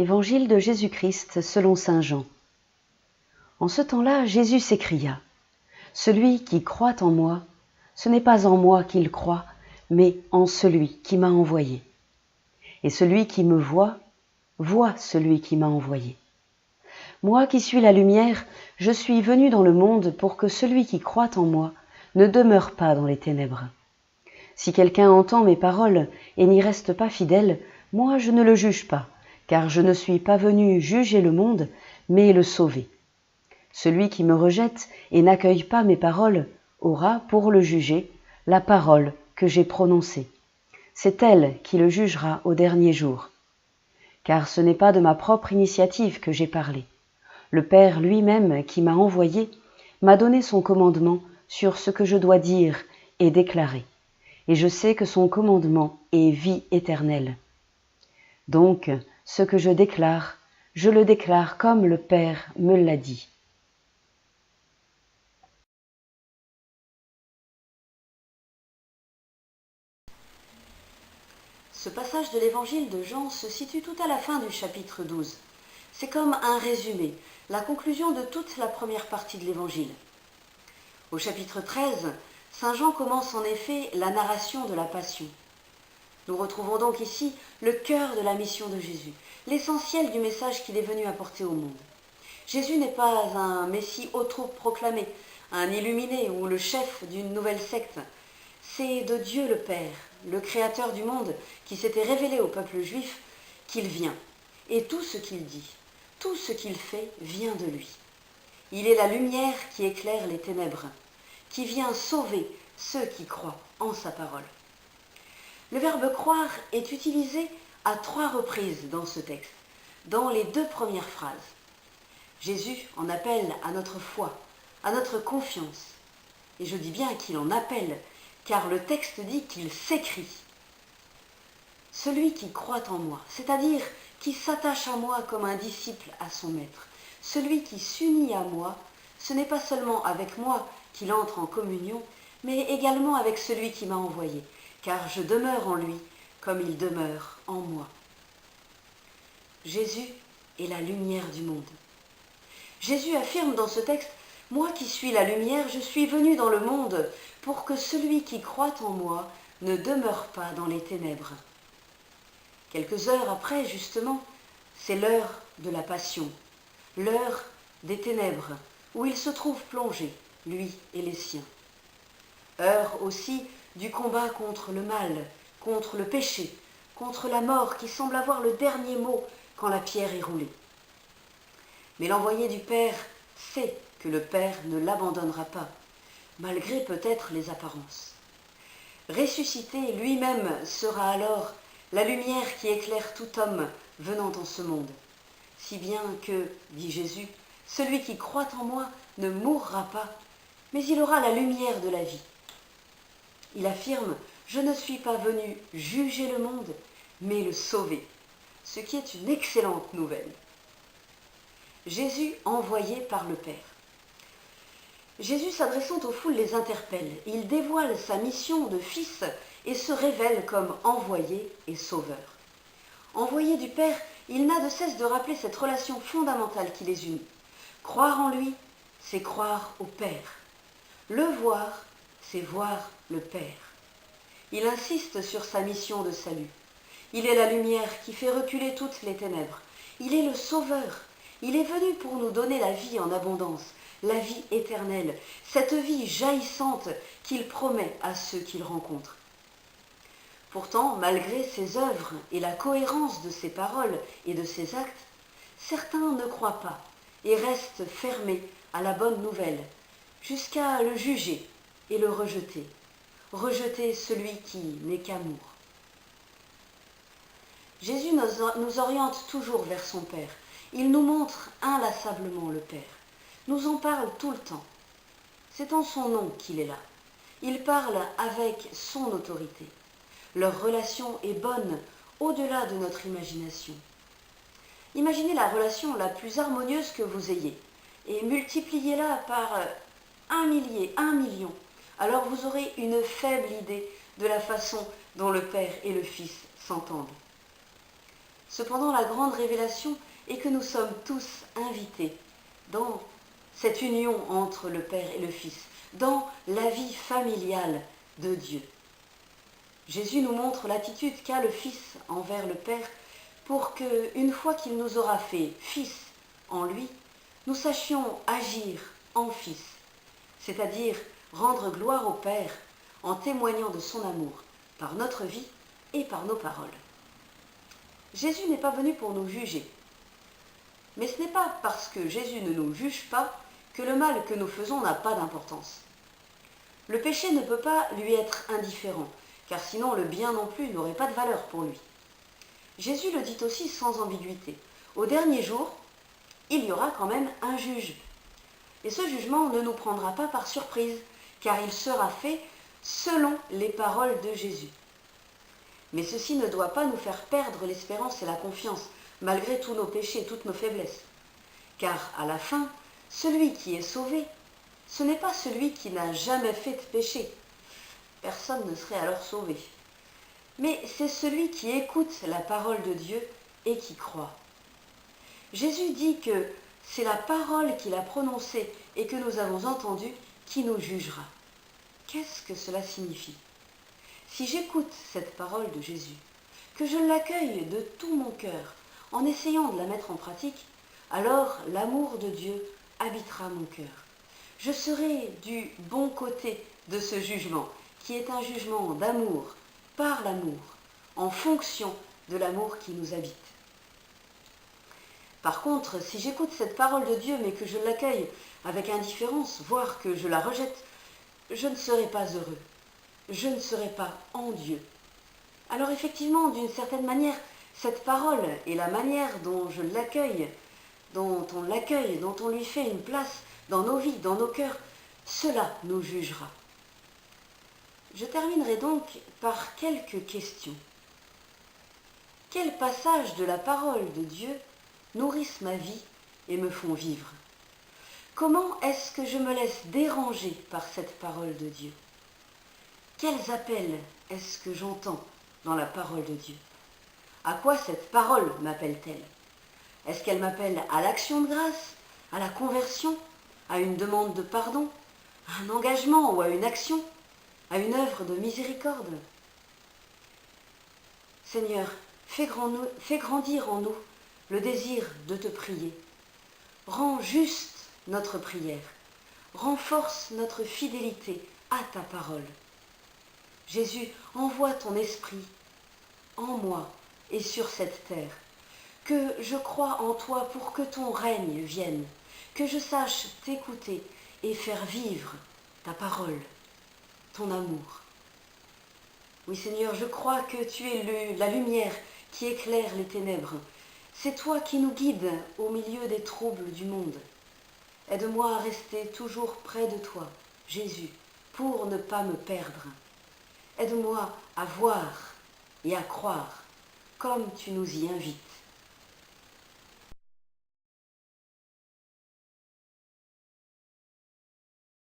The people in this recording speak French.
Évangile de Jésus-Christ selon saint Jean. En ce temps-là, Jésus s'écria : « Celui qui croit en moi, ce n'est pas en moi qu'il croit, mais en celui qui m'a envoyé. Et celui qui me voit, voit celui qui m'a envoyé. Moi qui suis la lumière, je suis venu dans le monde pour que celui qui croit en moi ne demeure pas dans les ténèbres. Si quelqu'un entend mes paroles et n'y reste pas fidèle, moi je ne le juge pas, car je ne suis pas venu juger le monde, mais le sauver. Celui qui me rejette et n'accueille pas mes paroles aura, pour le juger, la parole que j'ai prononcée. C'est elle qui le jugera au dernier jour. Car ce n'est pas de ma propre initiative que j'ai parlé. Le Père lui-même qui m'a envoyé m'a donné son commandement sur ce que je dois dire et déclarer. Et je sais que son commandement est vie éternelle. Donc, ce que je le déclare comme le Père me l'a dit. Ce passage de l'évangile de Jean se situe tout à la fin du chapitre 12. C'est comme un résumé, la conclusion de toute la première partie de l'évangile. Au chapitre 13, saint Jean commence en effet la narration de la Passion. Nous retrouvons donc ici le cœur de la mission de Jésus, l'essentiel du message qu'il est venu apporter au monde. Jésus n'est pas un Messie autoproclamé, un illuminé ou le chef d'une nouvelle secte. C'est de Dieu le Père, le Créateur du monde, qui s'était révélé au peuple juif, qu'il vient. Et tout ce qu'il dit, tout ce qu'il fait vient de lui. Il est la lumière qui éclaire les ténèbres, qui vient sauver ceux qui croient en sa parole. Le verbe croire est utilisé à 3 reprises dans ce texte, dans les 2 premières phrases. Jésus en appelle à notre foi, à notre confiance. Et je dis bien qu'il en appelle, car le texte dit qu'il s'écrie. Celui qui croit en moi, c'est-à-dire qui s'attache à moi comme un disciple à son maître, celui qui s'unit à moi, ce n'est pas seulement avec moi qu'il entre en communion, mais également avec celui qui m'a envoyé, car je demeure en lui comme il demeure en moi. Jésus est la lumière du monde. Jésus affirme dans ce texte : « Moi qui suis la lumière, je suis venu dans le monde pour que celui qui croit en moi ne demeure pas dans les ténèbres. » Quelques heures après, justement, c'est l'heure de la Passion, l'heure des ténèbres, où il se trouve plongé, lui et les siens. Heure aussi du combat contre le mal, contre le péché, contre la mort qui semble avoir le dernier mot quand la pierre est roulée. Mais l'envoyé du Père sait que le Père ne l'abandonnera pas, malgré peut-être les apparences. Ressuscité, lui-même sera alors la lumière qui éclaire tout homme venant en ce monde. Si bien que, dit Jésus, celui qui croit en moi ne mourra pas, mais il aura la lumière de la vie. Il affirme : « Je ne suis pas venu juger le monde, mais le sauver », ce qui est une excellente nouvelle. Jésus envoyé par le Père. Jésus, s'adressant aux foules, les interpelle. Il dévoile sa mission de fils et se révèle comme envoyé et sauveur. Envoyé du Père, il n'a de cesse de rappeler cette relation fondamentale qui les unit. Croire en lui, c'est croire au Père. Le voir, c'est voir le Père. Il insiste sur sa mission de salut. Il est la lumière qui fait reculer toutes les ténèbres. Il est le sauveur. Il est venu pour nous donner la vie en abondance, la vie éternelle, cette vie jaillissante qu'il promet à ceux qu'il rencontre. Pourtant, malgré ses œuvres et la cohérence de ses paroles et de ses actes, certains ne croient pas et restent fermés à la bonne nouvelle, jusqu'à le juger et le rejeter. Rejeter celui qui n'est qu'amour. Jésus nous oriente toujours vers son Père. Il nous montre inlassablement le Père, nous en parle tout le temps. C'est en son nom qu'il est là. Il parle avec son autorité. Leur relation est bonne au-delà de notre imagination. Imaginez la relation la plus harmonieuse que vous ayez et multipliez-la par 1 millier, 1 million. Alors vous aurez une faible idée de la façon dont le Père et le Fils s'entendent. Cependant, la grande révélation est que nous sommes tous invités dans cette union entre le Père et le Fils, dans la vie familiale de Dieu. Jésus nous montre l'attitude qu'a le Fils envers le Père pour que, une fois qu'il nous aura fait Fils en lui, nous sachions agir en Fils, c'est-à-dire rendre gloire au Père en témoignant de son amour par notre vie et par nos paroles. Jésus n'est pas venu pour nous juger, mais ce n'est pas parce que Jésus ne nous juge pas que le mal que nous faisons n'a pas d'importance. Le péché ne peut pas lui être indifférent, car sinon le bien non plus n'aurait pas de valeur pour lui. Jésus le dit aussi sans ambiguïté. Au dernier jour, il y aura quand même un juge. Et ce jugement ne nous prendra pas par surprise, car il sera fait selon les paroles de Jésus. Mais ceci ne doit pas nous faire perdre l'espérance et la confiance, malgré tous nos péchés et toutes nos faiblesses. Car à la fin, celui qui est sauvé, ce n'est pas celui qui n'a jamais fait de péché. Personne ne serait alors sauvé. Mais c'est celui qui écoute la parole de Dieu et qui croit. Jésus dit que c'est la parole qu'il a prononcée et que nous avons entendue qui nous jugera. Qu'est-ce que cela signifie ? Si j'écoute cette parole de Jésus, que je l'accueille de tout mon cœur, en essayant de la mettre en pratique, alors l'amour de Dieu habitera mon cœur. Je serai du bon côté de ce jugement, qui est un jugement d'amour, par l'amour, en fonction de l'amour qui nous habite. Par contre, si j'écoute cette parole de Dieu, mais que je l'accueille avec indifférence, voire que je la rejette, je ne serai pas heureux. Je ne serai pas en Dieu. Alors effectivement, d'une certaine manière, cette parole et la manière dont je l'accueille, dont on l'accueille, dont on lui fait une place dans nos vies, dans nos cœurs, cela nous jugera. Je terminerai donc par quelques questions. Quels passages de la parole de Dieu nourrissent ma vie et me font vivre? Comment est-ce que je me laisse déranger par cette parole de Dieu? Quels appels est-ce que j'entends dans la parole de Dieu? À quoi cette parole m'appelle-t-elle? Est-ce qu'elle m'appelle à l'action de grâce, à la conversion, à une demande de pardon, à un engagement ou à une action, à une œuvre de miséricorde? Seigneur, fais grandir en nous le désir de te prier. Rends juste notre prière. Renforce notre fidélité à ta parole. Jésus, envoie ton esprit en moi et sur cette terre. Que je croie en toi pour que ton règne vienne. Que je sache t'écouter et faire vivre ta parole, ton amour. Oui Seigneur, je crois que tu es la lumière qui éclaire les ténèbres. C'est toi qui nous guides au milieu des troubles du monde. Aide-moi à rester toujours près de toi, Jésus, pour ne pas me perdre. Aide-moi à voir et à croire comme tu nous y invites.